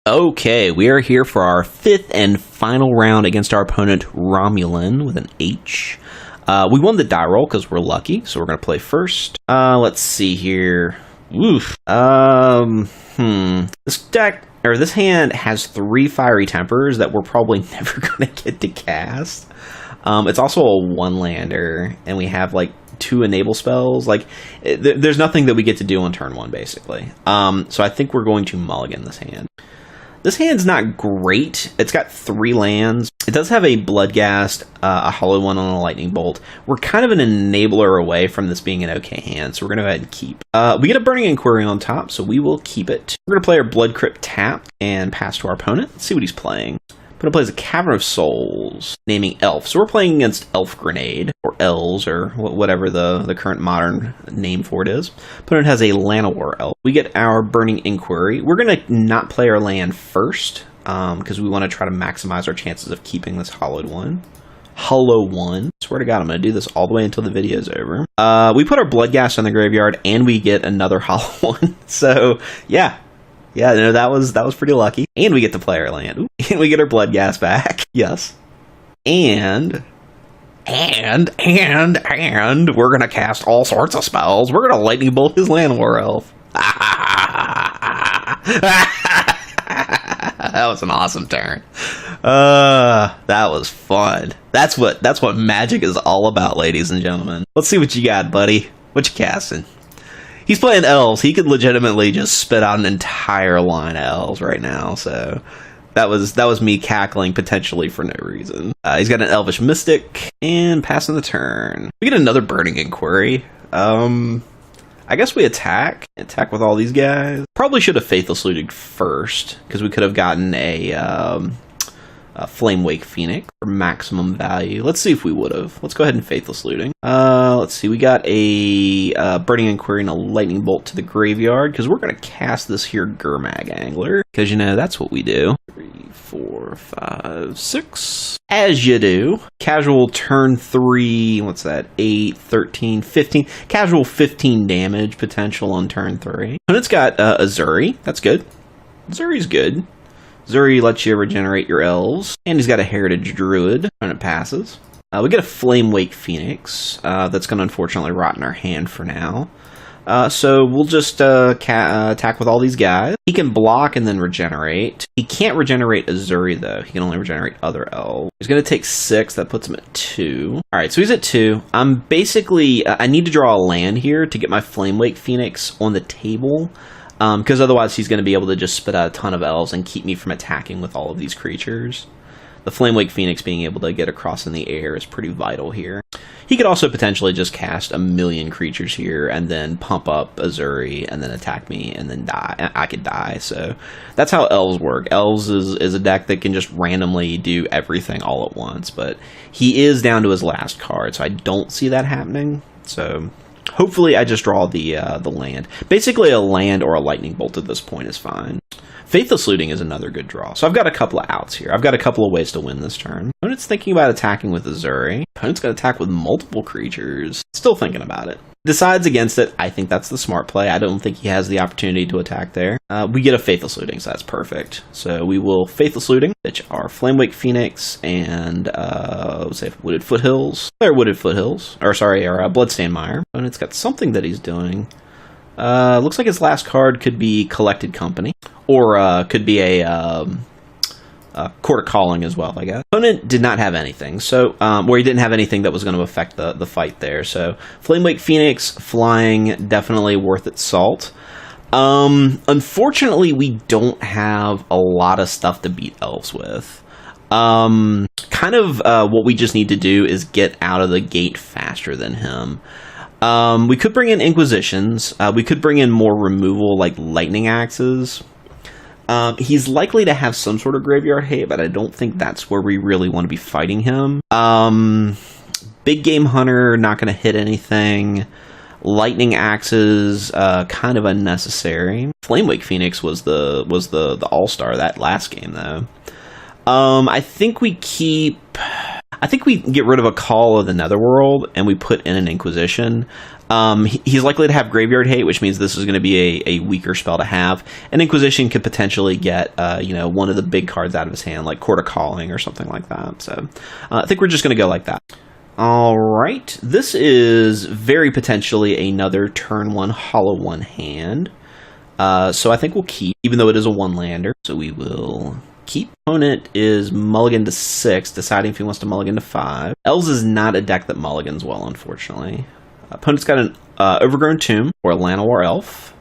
Okay, we are here for our fifth and final round against our opponent Romulan with an H. We won the die roll because we're lucky, so we're going to play first. Let's see here. Oof. This deck, or this hand, has 3 fiery tempers that we're probably never going to get to cast. It's also a 1-lander, and we have like 2 enable spells. Like, there's nothing that we get to do on turn 1, basically. So I think we're going to mulligan this hand. This hand's not great. It's got 3 lands. It does have a Bloodghast, a Hollow One on a Lightning Bolt. We're kind of an enabler away from this being an okay hand, so we're going to go ahead and keep. We get a Burning Inquiry on top, so we will keep it. We're going to play our Blood Crypt tap and pass to our opponent. Let's see what he's playing. Opponent plays a Cavern of Souls, naming Elf. So we're playing against Elf Grenade, or Elves, or whatever the current modern name for it is. Opponent has a Llanowar Elf. We get our Burning Inquiry. We're going to not play our land first, because we want to try to maximize our chances of keeping this Hollow One. Swear to God, I'm going to do this all the way until the video's over. We put our Bloodghast in the graveyard, and we get another Hollow One. So, yeah. Yeah, no, that was pretty lucky. And we get to play our land. Ooh, and we get our Bloodghast back. Yes. And we're going to cast all sorts of spells. We're going to Lightning Bolt his Llanowar Elf. That was an awesome turn. That was fun. That's what Magic is all about, ladies and gentlemen. Let's see what you got, buddy. What you casting? He's playing Elves. He could legitimately just spit out an entire line of Elves right now. So that was me cackling potentially for no reason. He's got an Elvish Mystic and passing the turn. We get another Burning Inquiry. I guess we attack with all these guys. Probably should have Faithless Looted first because we could have gotten a Flame Wake Phoenix for maximum value. Let's see if we would have. Let's go ahead and Faithless Looting. Let's see. We got a Burning Inquiry and a Lightning Bolt to the graveyard because we're going to cast this here Gurmag Angler because, you know, that's what we do. 3, 4, 5, 6. As you do. Casual turn 3. What's that? 8, 13, 15. Casual 15 damage potential on turn 3. And it's got Azuri. That's good. Azuri's good. Zuri lets you regenerate your elves, and he's got a Heritage Druid when it passes. We get a Flame Wake Phoenix that's going to unfortunately rot in our hand for now. So we'll just attack with all these guys. He can block and then regenerate. He can't regenerate Azuri, though. He can only regenerate other elves. He's going to take 6. That puts him at 2. All right, so he's at 2. I'm basically... I need to draw a land here to get my Flame Wake Phoenix on the table. Because otherwise he's going to be able to just spit out a ton of elves and keep me from attacking with all of these creatures. The Flame Wake Phoenix being able to get across in the air is pretty vital here. He could also potentially just cast a million creatures here and then pump up Azuri and then attack me and then die. I could die, so that's how Elves work. Elves is a deck that can just randomly do everything all at once, but he is down to his last card, so I don't see that happening. So... hopefully I just draw the land. Basically a land or a Lightning Bolt at this point is fine. Faithless Looting is another good draw. So I've got a couple of outs here. I've got a couple of ways to win this turn. Opponent's thinking about attacking with Azuri. Opponent's going to attack with multiple creatures. Still thinking about it. Decides against it. I think that's the smart play. I don't think he has the opportunity to attack there. We get a Faithless Looting, so that's perfect. So we will Faithless Looting, which are Flame Wake Phoenix and let's say Wooded Foothills. Or Wooded Foothills. Or sorry, or Bloodstained Mire. And it's got something that he's doing. Looks like his last card could be Collected Company. Or could be a Court of Calling as well, I guess. Opponent did not have anything, so or he didn't have anything that was going to affect the fight there. So Flame Wake Phoenix, flying, definitely worth its salt. Unfortunately, we don't have a lot of stuff to beat Elves with. What we just need to do is get out of the gate faster than him. We could bring in Inquisitions. We could bring in more removal, like Lightning Axes. He's likely to have some sort of graveyard hate, but I don't think that's where we really want to be fighting him. Big Game Hunter, not going to hit anything. Lightning Axes, kind of unnecessary. Flame Wake Phoenix was the all-star that last game, though. I think we get rid of a Call of the Netherworld, and we put in an Inquisition. He's likely to have Graveyard Hate, which means this is going to be a weaker spell to have. And Inquisition could potentially get, one of the big cards out of his hand, like Court of Calling or something like that. So I think we're just going to go like that. All right, this is very potentially another turn 1 Hollow 1 hand. So I think we'll keep, even though it is a 1-lander. So we will keep. Opponent is mulligan to 6, deciding if he wants to mulligan to 5. Elves is not a deck that mulligans well, unfortunately. Opponent's got an Overgrown Tomb or a Llanowar Elf.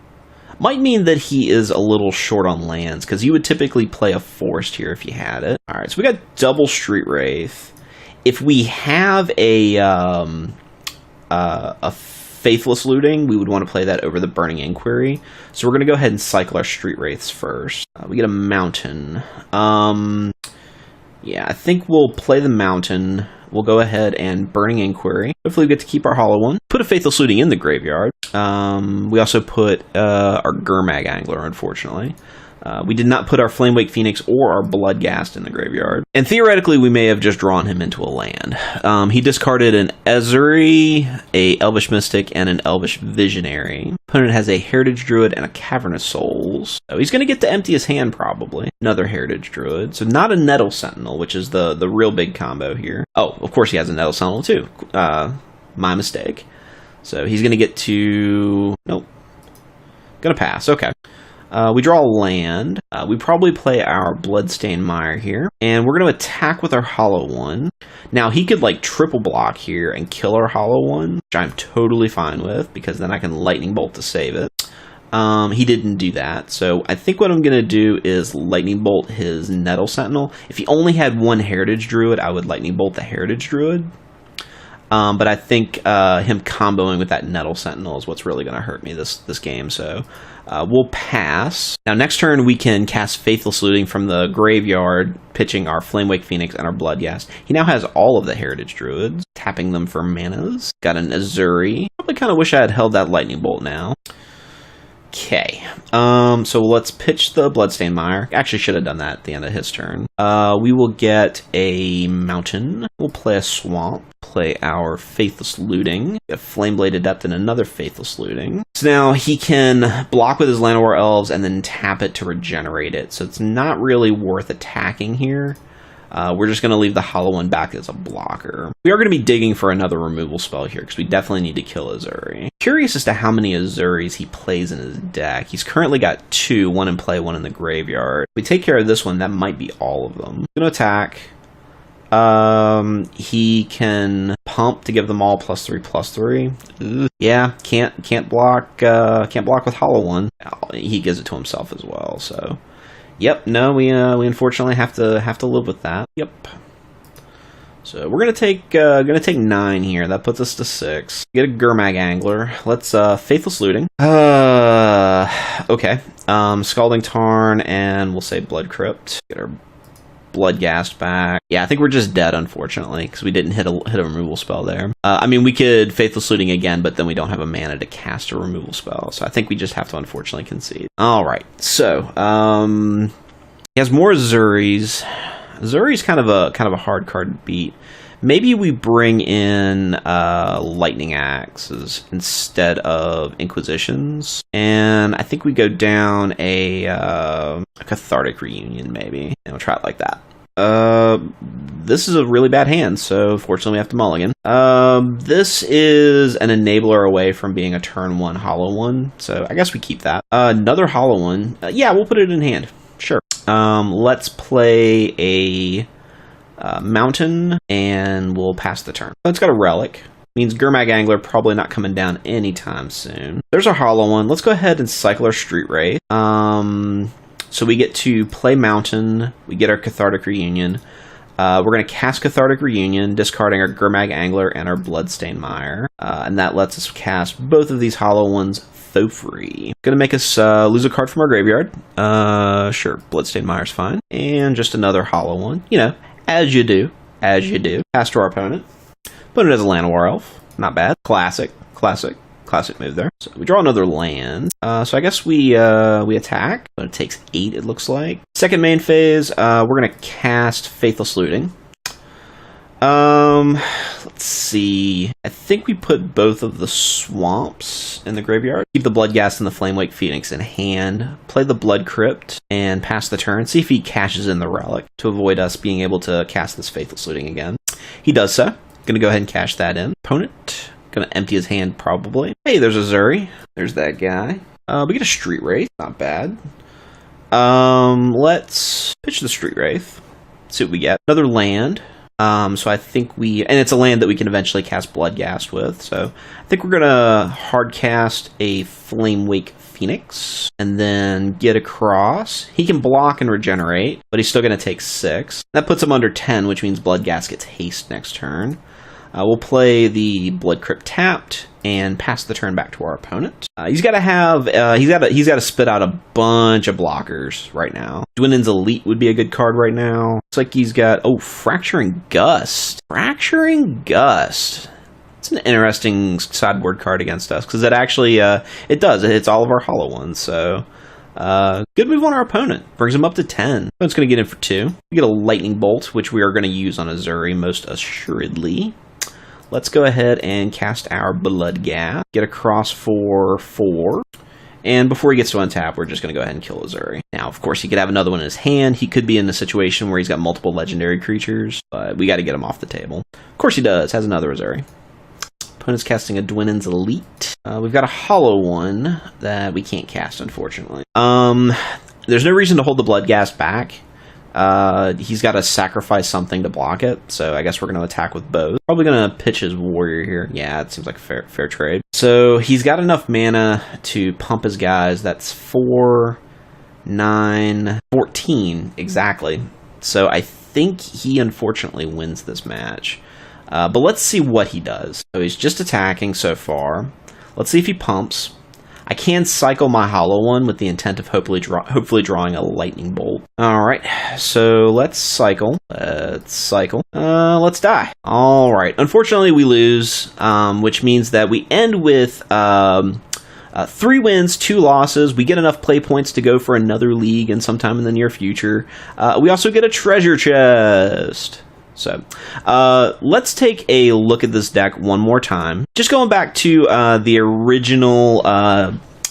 Might mean that he is a little short on lands, because you would typically play a Forest here if you had it. All right, so we got double Street Wraith. If we have a Faithless Looting, we would want to play that over the Burning Inquiry. So we're going to go ahead and cycle our Street Wraiths first. We get a Mountain. Yeah, I think we'll play the Mountain. We'll go ahead and Burning Inquiry. Hopefully we get to keep our Hollow 1. Put a Faithless Looting in the graveyard. We also put our Gurmag Angler, unfortunately. We did not put our Flamewake Phoenix or our Bloodghast in the graveyard. And theoretically, we may have just drawn him into a land. He discarded an Ezuri, a Elvish Mystic, and an Elvish Visionary. Opponent has a Heritage Druid and a Cavernous Souls. So he's going to get to empty his hand, probably. Another Heritage Druid. So not a Nettle Sentinel, which is the real big combo here. Oh, of course he has a Nettle Sentinel, too. My mistake. So he's going to get to... Nope. Going to pass. Okay. We draw a land. We probably play our Bloodstained Mire here. And we're going to attack with our Hollow 1. Now, he could, triple block here and kill our Hollow 1, which I'm totally fine with, because then I can Lightning Bolt to save it. He didn't do that. So I think what I'm going to do is Lightning Bolt his Nettle Sentinel. If he only had one Heritage Druid, I would Lightning Bolt the Heritage Druid. But I think him comboing with that Nettle Sentinel is what's really going to hurt me this game. So we'll pass. Now, next turn, we can cast Faithless Looting from the graveyard, pitching our Flamewake Phoenix and our Bloodghast. He now has all of the Heritage Druids, tapping them for manas. Got an Ezuri. Probably kind of wish I had held that Lightning Bolt now. Okay, so let's pitch the Bloodstained Mire. Actually, should have done that at the end of his turn. We will get a Mountain. We'll play a Swamp. Play our Faithless Looting. A Flameblade Adept and another Faithless Looting. So now he can block with his Llanowar Elves and then tap it to regenerate it. So it's not really worth attacking here. We're just going to leave the Hollow 1 back as a blocker. We are going to be digging for another removal spell here, because we definitely need to kill Ezuri. Curious as to how many Azuris he plays in his deck. He's currently got 2, one in play, one in the graveyard. If we take care of this one, that might be all of them. Going to attack. He can pump to give them all +3/+3. Ooh, yeah, can't block with Hollow 1. He gives it to himself as well, so... Yep, no, we unfortunately have to live with that. Yep. So we're gonna take 9 here. That puts us to 6. Get a Gurmag Angler. Let's Faithless Looting. Okay. Scalding Tarn, and we'll say Blood Crypt. Get our Bloodghast back. Yeah, I think we're just dead, unfortunately, because we didn't hit a removal spell there. I mean, we could Faithless Looting again, but then we don't have a mana to cast a removal spell, so I think we just have to unfortunately concede. All right, so he has more Azuris. Azuri's kind of a hard card to beat. Maybe we bring in Lightning Axes instead of Inquisitions, and I think we go down a Cathartic Reunion, maybe, and we'll try it like that. This is a really bad hand, so fortunately we have to mulligan. This is an enabler away from being a turn 1 Hollow 1, so I guess we keep that. Another Hollow 1, yeah, we'll put it in hand, sure. Let's play a Mountain, and we'll pass the turn. It's got a Relic. Means Gurmag Angler probably not coming down anytime soon. There's our Hollow 1. Let's go ahead and cycle our Street Wraith. So we get to play Mountain. We get our Cathartic Reunion. We're going to cast Cathartic Reunion, discarding our Gurmag Angler and our Bloodstained Mire. And that lets us cast both of these Hollow 1s for free. Going to make us lose a card from our graveyard. Sure, Bloodstained Mire's fine. And just another Hollow 1. You know, as you do. Pass to our opponent. Opponent has a Llanowar Elf. Not bad. Classic move there. So we draw another land. So I guess we attack. But it takes 8, it looks like. Second main phase, we're going to cast Faithless Looting. Let's Let's see. I think we put both of the swamps in the graveyard. Keep the Bloodghast and the Flamewake Phoenix in hand. Play the Blood Crypt and pass the turn. See if he cashes in the Relic to avoid us being able to cast this Faithless Looting again. He does so. Gonna go ahead and cash that in. Opponent. Gonna empty his hand probably. Hey, there's a Zuri. There's that guy. We get a Street Wraith. Not bad. Let's pitch the Street Wraith. See what we get. Another land. So I think and it's a land that we can eventually cast Bloodghast with. So I think we're gonna hard cast a Flamewake Phoenix and then get across. He can block and regenerate, but he's still gonna take 6. That puts him under 10, which means Bloodghast gets haste next turn. We'll play the Blood Crypt tapped and pass the turn back to our opponent. He's got to have he's got to spit out a bunch of blockers right now. Dwinen's Elite would be a good card right now. Looks like he's got Fracturing Gust. Fracturing Gust. It's an interesting sideboard card against us because it actually it hits all of our hollow ones. So good move on our opponent. Brings him up to 10. Opponent's going to get in for 2. We get a Lightning Bolt, which we are going to use on a Zuri most assuredly. Let's go ahead and cast our Bloodghast. Get across for 4. And before he gets to untap, we're just going to go ahead and kill Zuri. Now, of course, he could have another one in his hand. He could be in a situation where he's got multiple legendary creatures, but we got to get him off the table. Of course he does. Has another Zuri. Opponent's casting a Dwinen's Elite. We've got a hollow one that we can't cast, unfortunately. There's no reason to hold the Bloodghast back. He's got to sacrifice something to block it, so I guess we're going to attack with both. Probably going to pitch his Warrior here. Yeah, it seems like a fair trade. So he's got enough mana to pump his guys. That's 4, 9, 14, exactly. So I think he unfortunately wins this match. But let's see what he does. So he's just attacking so far. Let's see if he pumps. I can cycle my hollow one with the intent of hopefully drawing a Lightning Bolt. Alright, so let's cycle. Let's die. Alright, unfortunately we lose, which means that we end with 3 wins, 2 losses. We get enough play points to go for another league and sometime in the near future. We also get a treasure chest. So, let's take a look at this deck one more time. Just going back to the original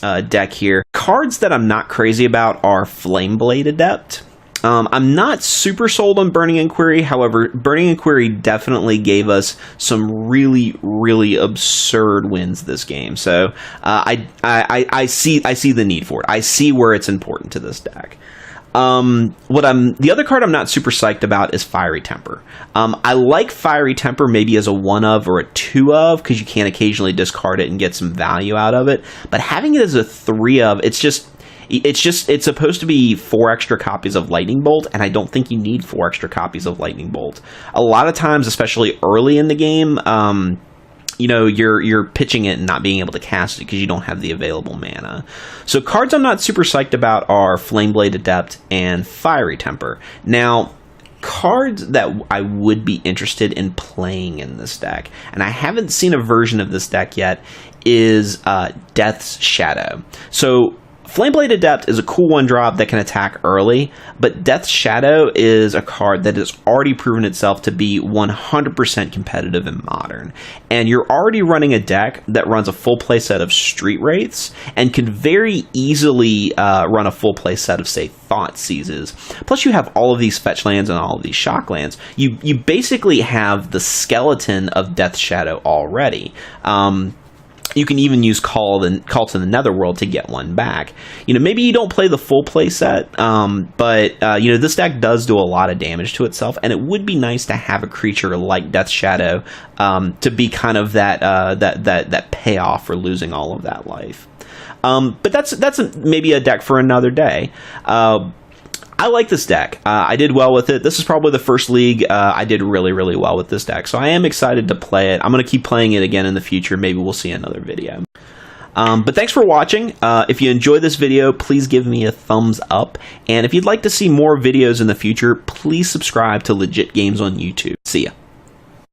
deck here. Cards that I'm not crazy about are Flameblade Adept. I'm not super sold on Burning Inquiry. However, Burning Inquiry definitely gave us some really, really absurd wins this game. So, I see the need for it. I see where it's important to this deck. The other card I'm not super psyched about is Fiery Temper. I like Fiery Temper maybe as a 1 of or a 2 of because you can occasionally discard it and get some value out of it. But having it as a 3 of, it's supposed to be 4 extra copies of Lightning Bolt, and I don't think you need 4 extra copies of Lightning Bolt. A lot of times, especially early in the game, you're pitching it and not being able to cast it because you don't have the available mana. So cards I'm not super psyched about are Flameblade Adept and Fiery Temper. Now, cards that I would be interested in playing in this deck, and I haven't seen a version of this deck yet, is Death's Shadow. So Flameblade Adept is a cool 1-drop that can attack early, but Death's Shadow is a card that has already proven itself to be 100% competitive in Modern. And you're already running a deck that runs a full play set of Street Wraiths and can very easily run a full play set of, say, Thought Seizes. Plus you have all of these fetch lands and all of these shock lands. You basically have the skeleton of Death's Shadow already. You can even use Call to the Netherworld to get one back. Maybe you don't play the full play set, but this deck does do a lot of damage to itself, and it would be nice to have a creature like Death's Shadow to be kind of that payoff for losing all of that life. But that's maybe a deck for another day. I like this deck. I did well with it. This is probably the first league I did really, really well with this deck. So I am excited to play it. I'm going to keep playing it again in the future. Maybe we'll see another video. But thanks for watching. If you enjoyed this video, please give me a thumbs up. And if you'd like to see more videos in the future, please subscribe to Legit Games on YouTube. See ya.